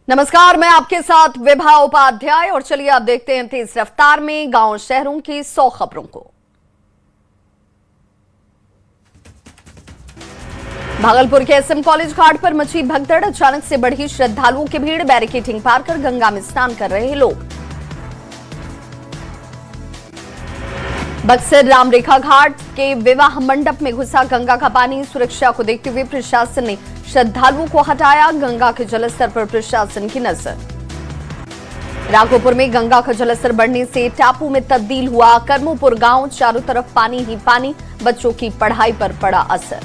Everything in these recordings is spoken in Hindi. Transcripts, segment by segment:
नमस्कार, मैं आपके साथ विभा उपाध्याय और चलिए आप देखते हैं तेज रफ्तार में गांव शहरों की 100 खबरों को। भागलपुर के एसएम कॉलेज घाट पर मची भगदड़, अचानक से बढ़ी श्रद्धालुओं की भीड़, बैरिकेडिंग पार कर गंगा में स्नान कर रहे लोग। बक्सर रामरेखा घाट के विवाह मंडप में घुसा गंगा का पानी, सुरक्षा को देखते हुए प्रशासन ने श्रद्धालुओं को हटाया, गंगा के जलस्तर पर प्रशासन की नजर। राघोपुर में गंगा का जलस्तर बढ़ने से टापू में तब्दील हुआ कर्मोपुर गांव, चारों तरफ पानी ही पानी, बच्चों की पढ़ाई पर पड़ा असर।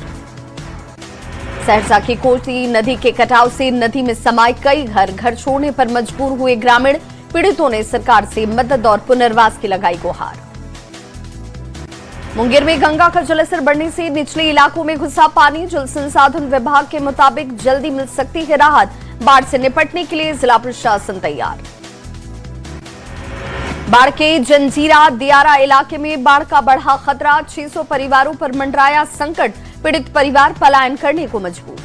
सहरसा की कोसी नदी के कटाव से नदी में समाये कई घर छोड़ने पर मजबूर हुए ग्रामीण, पीड़ितों ने सरकार से मदद और पुनर्वास की लगाई गुहार। मुंगेर में गंगा का जलस्तर बढ़ने से निचले इलाकों में घुसा पानी, जल संसाधन विभाग के मुताबिक जल्दी मिल सकती है राहत, बाढ़ से निपटने के लिए जिला प्रशासन तैयार। बाढ़ के जंजीरा दियारा इलाके में बाढ़ का बढ़ा खतरा, 600 परिवारों पर मंडराया संकट, पीड़ित परिवार पलायन करने को मजबूर।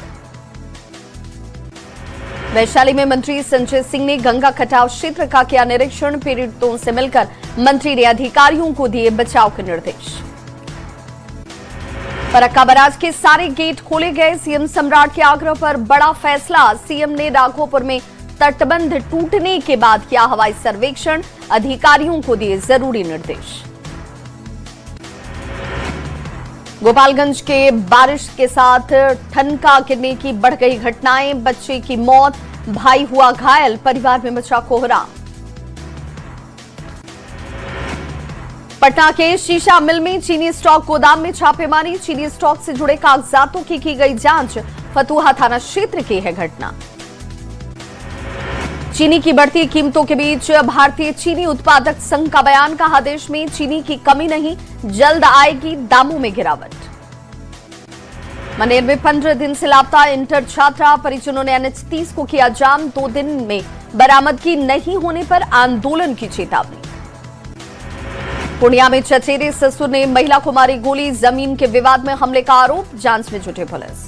वैशाली में मंत्री संजय सिंह ने गंगा कटाव क्षेत्र का किया निरीक्षण, पीड़ितों से मिलकर मंत्री ने अधिकारियों को दिए बचाव के निर्देश। फरक्का बराज के सारे गेट खोले गए, सीएम सम्राट के आग्रह पर बड़ा फैसला, सीएम ने राघोपुर में तटबंध टूटने के बाद किया हवाई सर्वेक्षण, अधिकारियों को दिए जरूरी निर्देश। गोपालगंज के बारिश के साथ ठनका गिरने की बढ़ गई घटनाएं, बच्चे की मौत, भाई हुआ घायल, परिवार में मचा कोहराम। पटना के शीशा मिल में चीनी स्टॉक गोदाम में छापेमारी, चीनी स्टॉक से जुड़े कागजातों की गई जांच, फतुहा थाना क्षेत्र की है घटना। चीनी की बढ़ती कीमतों के बीच भारतीय चीनी उत्पादक संघ का बयान, कहा देश में चीनी की कमी नहीं, जल्द आएगी दामों में गिरावट। मनेर में 15 दिन से लापता इंटर छात्रा, परिजनों ने NH 30 को किया जाम, 2 दिन में बरामदगी नहीं होने पर आंदोलन की चेतावनी। पूर्णिया में चचेरे ससुर ने महिला को मारी गोली, जमीन के विवाद में हमले का आरोप, जांच में जुटे पुलिस।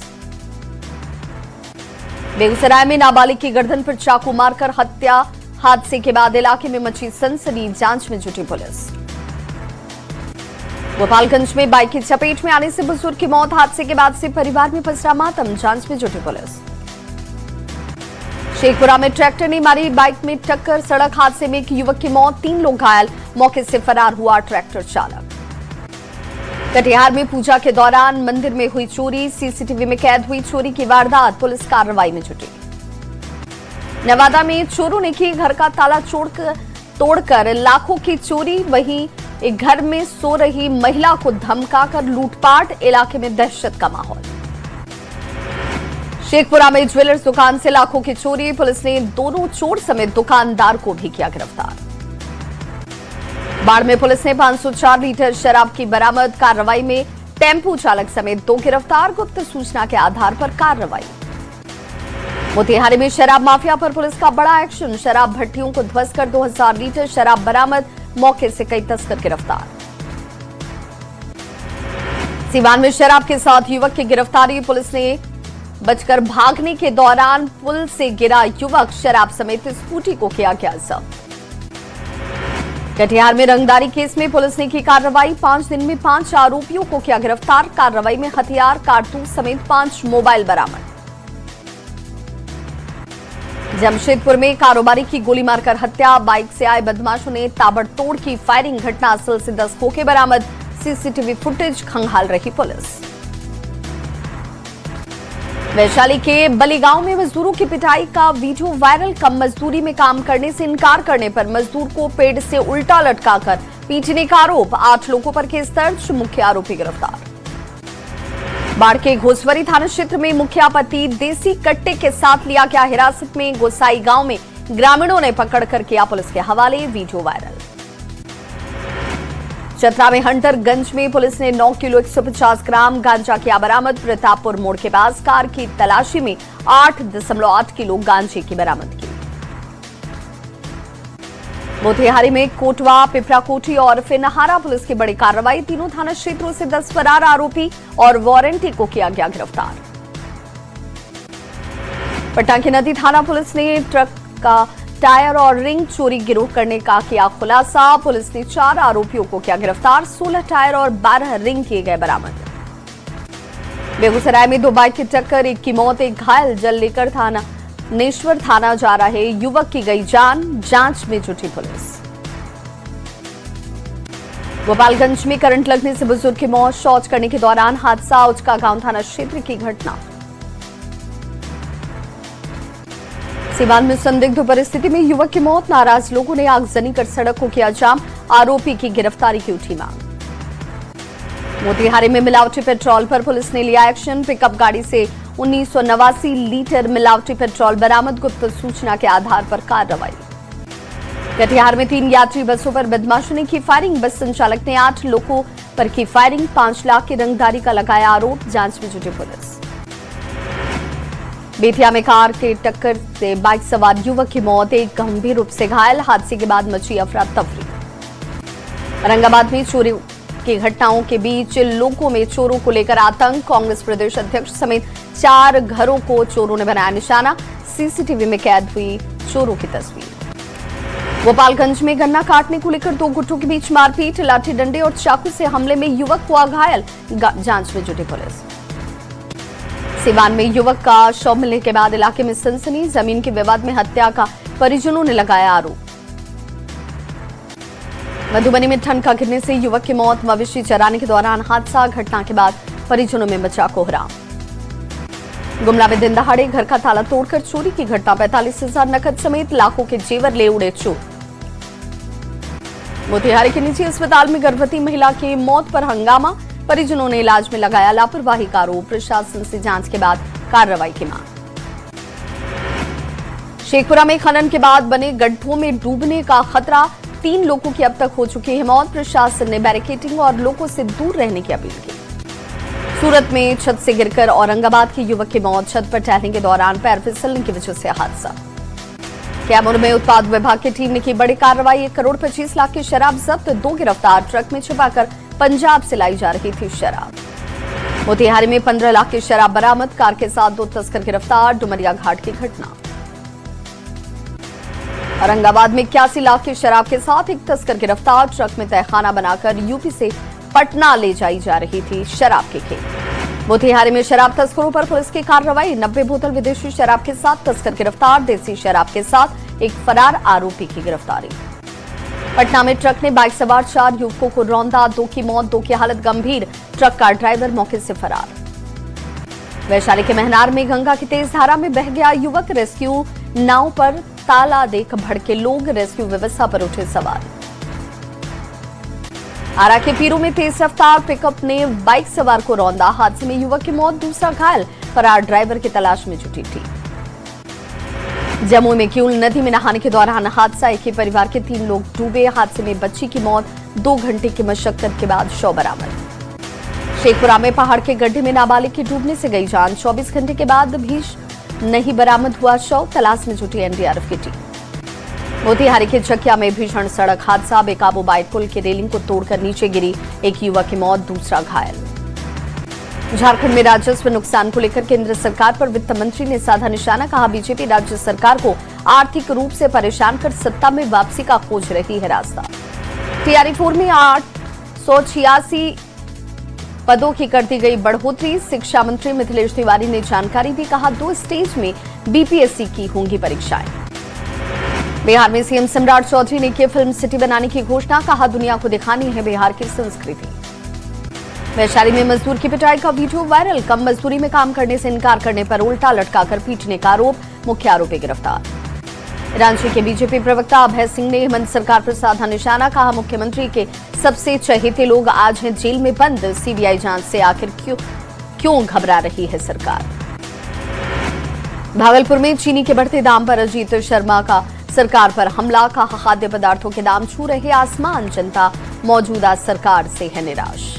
बेगूसराय में नाबालिग की गर्दन पर चाकू मारकर हत्या, हादसे के बाद इलाके में मची सनसनी, जांच में जुटी पुलिस। गोपालगंज में बाइक की चपेट में आने से बुजुर्ग की मौत, हादसे के बाद से परिवार में पसरा मातम, जांच में जुटी पुलिस। शेखपुरा में ट्रैक्टर ने मारी बाइक में टक्कर, सड़क हादसे में एक युवक की मौत, 3 लोग घायल, मौके से फरार हुआ ट्रैक्टर चालक। कटिहार में पूजा के दौरान मंदिर में हुई चोरी, सीसीटीवी में कैद हुई चोरी की वारदात, पुलिस कार्रवाई में जुटी। नवादा में चोरों ने की घर का ताला तोड़कर लाखों की चोरी, वहीं एक घर में सो रही महिला को धमकाकर लूटपाट, इलाके में दहशत का माहौल। शेखपुरा में ज्वेलर्स दुकान से लाखों की चोरी, पुलिस ने दोनों चोर समेत दुकानदार को भी किया गिरफ्तार। बाढ़ में पुलिस ने 504 लीटर शराब की बरामद, कार्रवाई में टेम्पू चालक समेत 2 गिरफ्तार, गुप्त सूचना के आधार पर कार्रवाई। मोतिहारी में शराब माफिया पर पुलिस का बड़ा एक्शन, शराब भट्टियों को ध्वस्त कर 2000 लीटर शराब बरामद, मौके से कई तस्कर गिरफ्तार। सीवान में शराब के साथ युवक की गिरफ्तारी, पुलिस ने बचकर भागने के दौरान पुल से गिरा युवक, शराब समेत स्कूटी को किया गया जब्त। कटिहार में रंगदारी केस में पुलिस ने की कार्रवाई, 5 दिन में 5 आरोपियों को किया गिरफ्तार, कार्रवाई में हथियार, कारतूस समेत 5 मोबाइल बरामद। जमशेदपुर में कारोबारी की गोली मारकर हत्या, बाइक से आए बदमाशों ने ताबड़तोड़ की फायरिंग, घटना स्थल से 10 खोखे बरामद, सीसीटीवी फुटेज खंगाल रही पुलिस। वैशाली के बलीगांव में मजदूरों की पिटाई का वीडियो वायरल, कम मजदूरी में काम करने से इनकार करने पर मजदूर को पेड़ से उल्टा लटकाकर पीटने का आरोप, 8 लोगों पर केस दर्ज, मुख्य आरोपी गिरफ्तार। बाढ़ के घोसवरी थाना क्षेत्र में मुखिया पति देसी कट्टे के साथ लिया गया हिरासत में, गोसाई गांव में ग्रामीणों ने पकड़कर किया पुलिस के हवाले, वीडियो वायरल। चतरा में हंटरगंज में पुलिस ने 9 किलो 150 ग्राम गांजा किया बरामद, प्रतापपुर मोड़ के पास कार की तलाशी में 8.8 किलो गांजे की बरामद की। मोतिहारी में कोटवा, पिपराकोठी और फिनहारा पुलिस की बड़ी कार्रवाई, तीनों थाना क्षेत्रों से 10 फरार आरोपी और वारंटी को किया गया गिरफ्तार। पटना की नदी थाना पुलिस ने ट्रक का टायर और रिंग चोरी गिरोह करने का किया खुलासा। पुलिस ने 4 आरोपियों को किया गिरफ्तार। 16 टायर और 12 रिंग किए गए बरामद। बेगूसराय में 2 बाइक की टक्कर, एक की मौत, एक घायल। जल लेकर नेश्वर थाना जा रहे युवक की गई जान, जांच में जुटी पुलिस। गोपालगंज में करंट लगने से बुजुर्ग की मौत, शौच करने के दौरान हादसा। उचका गांव थाना क्षेत्र की घटना। सीवान में संदिग्ध परिस्थिति में युवक की मौत, नाराज लोगों ने आगजनी कर सड़क को किया जाम। आरोपी की गिरफ्तारी की उठी मांग। मोतिहारी में मिलावटी पेट्रोल पर पुलिस ने लिया एक्शन। पिकअप गाड़ी से 1989 लीटर मिलावटी पेट्रोल बरामद, गुप्त सूचना के आधार पर कार्रवाई। कटिहार में 3 यात्री बसों पर बदमाशों ने की फायरिंग। बस संचालक ने 8 लोगों पर की फायरिंग। 5 लाख की रंगदारी का लगाया आरोप, जांच में जुटी पुलिस। बेतिया में कार के टक्कर से बाइक सवार युवक की मौत, एक गंभीर रूप से घायल। हादसे के बाद मची अफरा तफरी। औरंगाबाद में चोरी की घटनाओं के बीच लोगों में चोरों को लेकर आतंक। कांग्रेस प्रदेश अध्यक्ष समेत 4 घरों को चोरों ने बनाया निशाना। सीसीटीवी में कैद हुई चोरों की तस्वीर। गोपालगंज में गन्ना काटने को लेकर 2 गुटों के बीच मारपीट, लाठी डंडे और चाकू से हमले में युवक हुआ घायल, जांच में जुटी पुलिस। सीवान में युवक का शव मिलने के बाद इलाके में सनसनी, जमीन के विवाद में हत्या का परिजनों ने लगाया आरोप। मधुबनी में ठनका गिरने से युवक की मौत, मवेशी चराने के दौरान हादसा। घटना के बाद परिजनों में मचा कोहराम। गुमला में दिन दहाड़े घर का ताला तोड़कर चोरी की घटना, 45,000 नकद समेत लाखों के जेवर ले उड़े चोर। मोतिहारी के निजी अस्पताल में गर्भवती महिला की मौत पर हंगामा, परिजनों ने इलाज में लगाया लापरवाही का आरोप। प्रशासन से जांच के बाद कार्रवाई की मांग। शेखपुरा में खनन के बाद बने गड्ढों में डूबने का खतरा, 3 लोगों की अब तक हो चुकी है मौत। प्रशासन ने बैरिकेडिंग और लोगों से दूर रहने की अपील की। सूरत में छत से गिरकर औरंगाबाद के युवक की मौत, छत पर टहलने के दौरान पैर फिसलने की वजह से हादसा। कैमूर में उत्पाद विभाग की टीम ने की बड़ी कार्रवाई, 1 करोड़ 25 लाख की शराब जब्त, 2 गिरफ्तार। ट्रक में छिपाकर पंजाब से लाई जा रही थी शराब। मोतिहारी में 15 लाख की शराब बरामद, कार के साथ 2 तस्कर गिरफ्तार। डुमरिया घाट की घटना। औरंगाबाद में 81 लाख की शराब के साथ 1 तस्कर गिरफ्तार। ट्रक में तहखाना बनाकर यूपी से पटना ले जाई जा रही थी शराब की खेप। मोतिहारी में शराब तस्करों पर पुलिस की कार्रवाई, 90 बोतल विदेशी शराब के साथ तस्कर गिरफ्तार। देसी शराब के साथ एक फरार आरोपी की गिरफ्तारी। पटना में ट्रक ने बाइक सवार 4 युवकों को रौंदा, 2 की मौत, 2 की हालत गंभीर। ट्रक का ड्राइवर मौके से फरार। वैशाली के महनार में गंगा की तेज धारा में बह गया युवक, रेस्क्यू नाव पर ताला देख भड़के लोग, रेस्क्यू व्यवस्था पर उठे सवाल। आरा के पीरू में तेज रफ्तार पिकअप ने बाइक सवार को रौंदा, हादसे में युवक की मौत, दूसरा घायल। फरार ड्राइवर की तलाश में जुटी थी। जम्मू में क्यूल नदी में नहाने के दौरान हादसा, एक ही परिवार के 3 लोग डूबे। हादसे में बच्ची की मौत, 2 घंटे की मशक्कत के बाद शव बरामद। शेखपुरा में पहाड़ के गड्ढे में नाबालिग की डूबने से गई जान, 24 घंटे के बाद भी नहीं बरामद हुआ शव, तलाश में जुटी एनडीआरएफ की टीम। मोतिहारी के चकिया में भीषण सड़क हादसा, बेकाबू बाइक पुल की रेलिंग को तोड़कर नीचे गिरी, 1 युवक की मौत, दूसरा घायल। झारखंड में राजस्व नुकसान को लेकर केंद्र सरकार पर वित्त मंत्री ने साधा निशाना, कहा बीजेपी राज्य सरकार को आर्थिक रूप से परेशान कर सत्ता में वापसी का खोज रही है रास्ता। टीआरई-4 में 886 पदों की कर दी गई बढ़ोतरी, शिक्षा मंत्री मिथिलेश तिवारी ने जानकारी दी, कहा 2 स्टेज में बीपीएससी की होंगी परीक्षाएं। बिहार में सीएम सम्राट चौधरी ने की फिल्म सिटी बनाने की घोषणा, कहा दुनिया को दिखानी है बिहार की संस्कृति। वैशाली में मजदूर की पिटाई का वीडियो वायरल, कम मजदूरी में काम करने से इनकार करने पर उल्टा लटकाकर पीटने का आरोप, मुख्य आरोपी गिरफ्तार। रांची के बीजेपी प्रवक्ता अभय सिंह ने हेमंत सरकार पर साधा निशाना, कहा मुख्यमंत्री के सबसे चहेते लोग आज हैं जेल में बंद, सीबीआई जांच से आखिर क्यों घबरा रही है सरकार। भागलपुर में चीनी के बढ़ते दाम पर अजीत शर्मा का सरकार पर हमला, कहा खाद्य पदार्थों के दाम छू रहे आसमान, जनता मौजूदा सरकार से है निराश।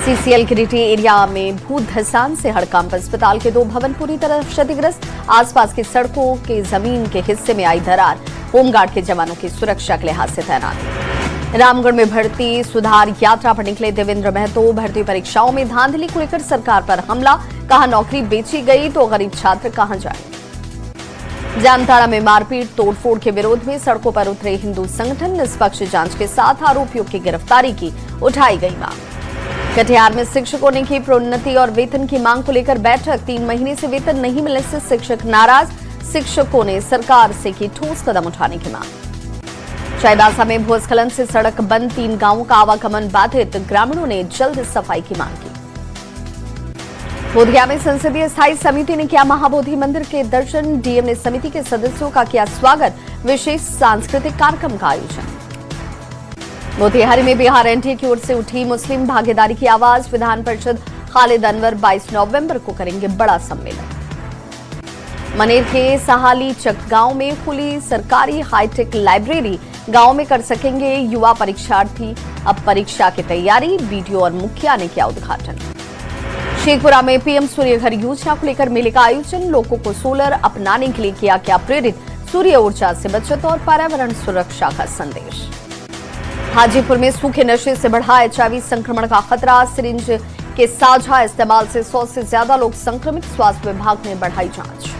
सीसीएल गिरिटी एरिया में भूत धसान से हड़कंप, अस्पताल के 2 भवन पूरी तरह क्षतिग्रस्त, आसपास की सड़कों के जमीन के हिस्से में आई दरार, होमगार्ड के जवानों की सुरक्षा के लिहाज से तैनाती। रामगढ़ में भर्ती सुधार यात्रा पर निकले देवेंद्र महतो, भर्ती परीक्षाओं में धांधली को लेकर सरकार पर हमला, कहा नौकरी बेची गई तो गरीब छात्र कहां जाए। जामताड़ा में मारपीट तोड़फोड़ के विरोध में सड़कों पर उतरे हिंदू संगठन, निष्पक्ष जांच के साथ आरोपियों की गिरफ्तारी की, उठाई गई मांग। कटिहार में शिक्षकों ने की प्रोन्नति और वेतन की मांग को लेकर बैठक, 3 महीने से वेतन नहीं मिलने से शिक्षक नाराज, शिक्षकों ने सरकार से की ठोस कदम उठाने की मांग। चाईबासा में भूस्खलन से सड़क बंद, 3 गांवों का आवागमन बाधित, ग्रामीणों ने जल्द सफाई की मांग की। बोधगया में संसदीय स्थायी समिति ने किया महाबोधि मंदिर के दर्शन, डीएम ने समिति के सदस्यों का किया स्वागत, विशेष सांस्कृतिक कार्यक्रम का आयोजन। मोतिहारी में बिहार एनडीए की ओर से उठी मुस्लिम भागीदारी की आवाज, विधान परिषद खालिद अनवर 22 नवंबर को करेंगे बड़ा सम्मेलन। मनेर के सहाली चक गांव में खुली सरकारी हाईटेक लाइब्रेरी, गांव में कर सकेंगे युवा परीक्षार्थी अब परीक्षा की तैयारी, बीडीओ और मुखिया ने किया उद्घाटन। शेखपुरा में पीएम सूर्य घर योजना को लेकर मेले का आयोजन, लोगों को सोलर अपनाने के लिए किया गया प्रेरित, सूर्य ऊर्जा से बचत और पर्यावरण सुरक्षा का संदेश। हाजीपुर में सूखे नशे से बढ़ा एचआईवी संक्रमण का खतरा, सिरिंज के साझा इस्तेमाल से 100 से ज्यादा लोग संक्रमित, स्वास्थ्य विभाग ने बढ़ाई जांच।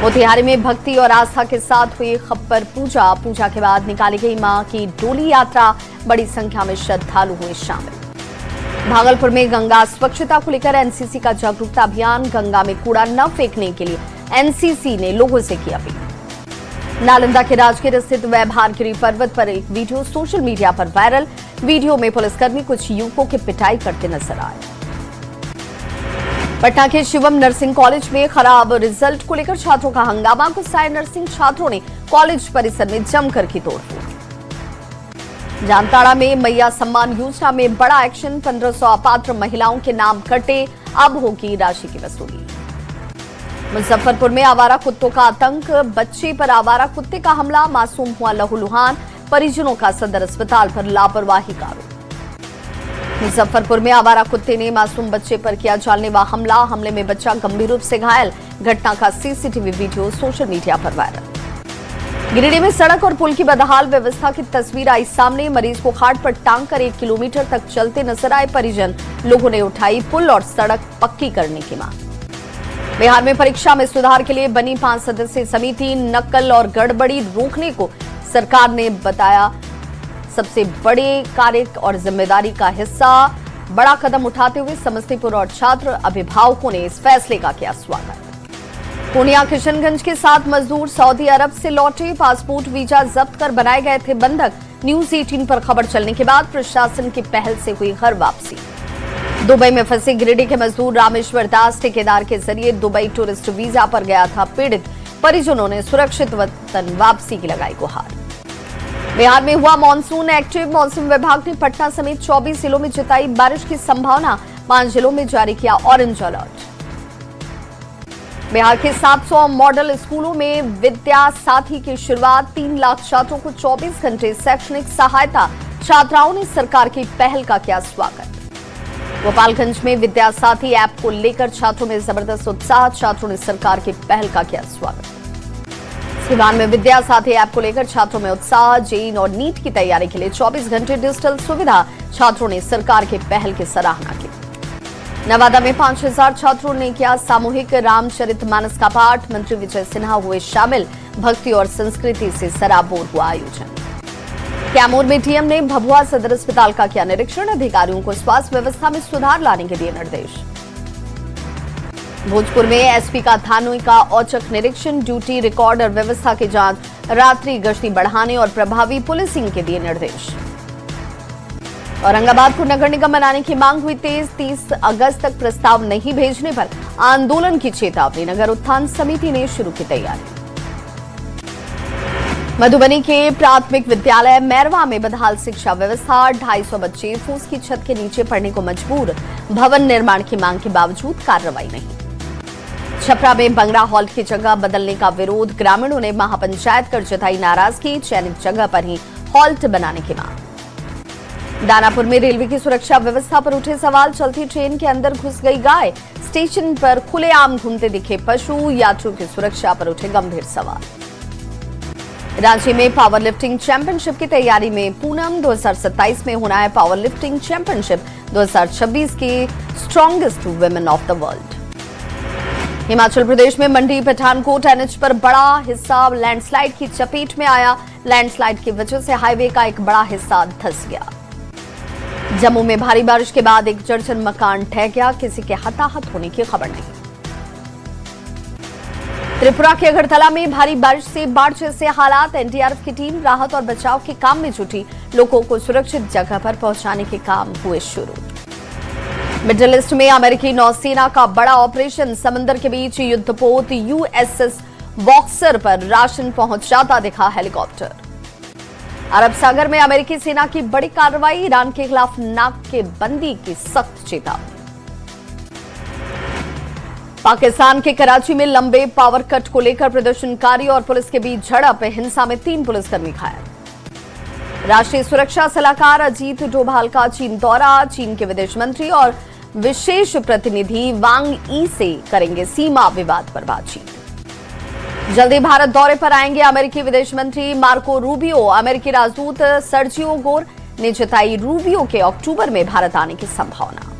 मोतिहारी में भक्ति और आस्था के साथ हुई खप्पर पूजा, पूजा के बाद निकाली गई मां की डोली यात्रा, बड़ी संख्या में श्रद्धालु हुए शामिल। भागलपुर में गंगा स्वच्छता को लेकर एनसीसी का जागरूकता अभियान, गंगा में कूड़ा न फेंकने के लिए एनसीसी ने लोगों से की अपील। नालंदा के राजगीर स्थित वैभारगिरी पर्वत पर एक वीडियो सोशल मीडिया पर वायरल, वीडियो में पुलिसकर्मी कुछ युवकों की पिटाई करते नजर आए। पटना के शिवम नर्सिंग कॉलेज में खराब रिजल्ट को लेकर छात्रों का हंगामा, गुस्साए नर्सिंग छात्रों ने कॉलेज परिसर में जमकर की तोड़फोड़। जामताड़ा में मैया सम्मान योजना में बड़ा एक्शन, 1500 अपात्र महिलाओं के नाम कटे, अब होगी राशि की वसूली। मुजफ्फरपुर में आवारा कुत्तों का आतंक, बच्चे पर आवारा कुत्ते का हमला, मासूम हुआ लहूलुहान, परिजनों का सदर अस्पताल पर लापरवाही का आरोप। मुजफ्फरपुर में आवारा कुत्ते ने मासूम बच्चे पर किया जानलेवा हमला, हमले में बच्चा गंभीर रूप से घायल, घटना का सीसीटीवी वीडियो सोशल मीडिया पर वायरल। गिरिडीह में सड़क और पुल की बदहाल व्यवस्था की तस्वीर आई सामने, मरीज को खाट पर टांग कर 1 किलोमीटर तक चलते नजर आए परिजन, लोगों ने उठाई पुल और सड़क पक्की करने की मांग। बिहार में परीक्षा में सुधार के लिए बनी 5 सदस्यीय समिति, नकल और गड़बड़ी रोकने को सरकार ने बताया सबसे बड़े कार्य और जिम्मेदारी का हिस्सा। बड़ा कदम उठाते हुए समस्तीपुर और छात्र अभिभावकों ने इस फैसले का किया स्वागत। पूर्णिया किशनगंज के 7 मजदूर सऊदी अरब से लौटे, पासपोर्ट वीजा जब्त कर बनाए गए थे बंधक, न्यूज 18 पर खबर चलने के बाद प्रशासन की पहल से हुई घर वापसी। दुबई में फंसे गिरिडीह के मजदूर रामेश्वर दास ठेकेदार के जरिए दुबई टूरिस्ट वीजा पर गया था पीड़ित, परिजनों ने सुरक्षित वतन वापसी की लगाई गुहार। बिहार में हुआ मानसून एक्टिव, मौसम विभाग ने पटना समेत 24 जिलों में जताई बारिश की संभावना, 5 जिलों में जारी किया ऑरेंज अलर्ट। बिहार के 700 मॉडल स्कूलों में विद्या साथी की शुरुआत, 3 लाख छात्रों को 24 घंटे शैक्षणिक सहायता, छात्राओं ने सरकार की पहल का किया स्वागत। गोपालगंज में विद्या साथी ऐप को लेकर छात्रों में जबरदस्त उत्साह, छात्रों ने सरकार की पहल का किया स्वागत। सिवान में विद्या साथी ऐप को लेकर छात्रों में उत्साह, जेईई और नीट की तैयारी के लिए 24 घंटे डिजिटल सुविधा, छात्रों ने सरकार की पहल की सराहना की। नवादा में 5000 छात्रों ने किया सामूहिक रामचरितमानस का पाठ, मंत्री विजय सिन्हा हुए शामिल, भक्ति और संस्कृति से सराबोर हुआ आयोजन। कैमूर में डीएम ने भभुआ सदर अस्पताल का किया निरीक्षण, अधिकारियों को स्वास्थ्य व्यवस्था में सुधार लाने के दिए निर्देश। भोजपुर में एसपी का थानों का औचक निरीक्षण, ड्यूटी रिकॉर्ड और व्यवस्था की जांच, रात्रि गश्ती बढ़ाने और प्रभावी पुलिसिंग के दिए निर्देश। औरंगाबाद को नगर निगम बनाने की मांग हुई तेज, 30 अगस्त तक प्रस्ताव नहीं भेजने पर आंदोलन की चेतावनी, नगर उत्थान समिति ने शुरू की तैयारी। मधुबनी के प्राथमिक विद्यालय मैरवा में बदहाल शिक्षा व्यवस्था, 250 बच्चे फूस की छत के नीचे पढ़ने को मजबूर, भवन निर्माण की मांग के बावजूद कार्रवाई नहीं। छपरा में बंगला हॉल की जगह बदलने का विरोध, ग्रामीणों ने महापंचायत कर जताई नाराजगी, चयनित जगह पर ही हॉल्ट बनाने की मांग। दानापुर में रेलवे की सुरक्षा व्यवस्था पर उठे सवाल, चलती ट्रेन के अंदर घुस गई गाय, स्टेशन पर खुलेआम घूमते दिखे पशु, यात्रियों की सुरक्षा पर उठे गंभीर सवाल। रांची में पावर लिफ्टिंग चैंपियनशिप की तैयारी में पूनम, 2027 में होना है पावर लिफ्टिंग चैंपियनशिप, 2026 की strongest women of the world. Himachal Pradesh में मंडी पठानकोट एनएच पर बड़ा हिस्सा लैंडस्लाइड की चपेट में आया। लैंडस्लाइड की वजह से हाईवे का एक बड़ा हिस्सा धंस गया। जम्मू में भारी बारिश के बाद एक जर्जर मकान ढह गया, किसी के हताहत होने की खबर नहीं। त्रिपुरा के अगरतला में भारी बारिश से बाढ़ जैसे हालात। एनडीआरएफ की टीम राहत और बचाव के काम में जुटी। लोगों को सुरक्षित जगह पर पहुंचाने के काम हुए शुरू। मिडिल ईस्ट में अमेरिकी नौसेना का बड़ा ऑपरेशन। समंदर के बीच युद्धपोत यूएसएस बॉक्सर पर राशन पहुंचाता दिखा हेलीकॉप्टर। अरब सागर में अमेरिकी सेना की बड़ी कार्रवाई। ईरान के खिलाफ नाकेबंदी की सख्त चेतावनी। पाकिस्तान के कराची में लंबे पावर कट को लेकर प्रदर्शनकारी और पुलिस के बीच झड़प। हिंसा में 3 पुलिसकर्मी घायल। राष्ट्रीय सुरक्षा सलाहकार अजीत डोभाल का चीन दौरा। चीन के विदेश मंत्री और विशेष प्रतिनिधि वांग यी से करेंगे सीमा विवाद पर बातचीत। जल्दी भारत दौरे पर आएंगे अमेरिकी विदेश मंत्री मार्को रूबियो। अमेरिकी राजदूत सर्जियो गोर ने जताई रूबियो के अक्टूबर में भारत आने की संभावना।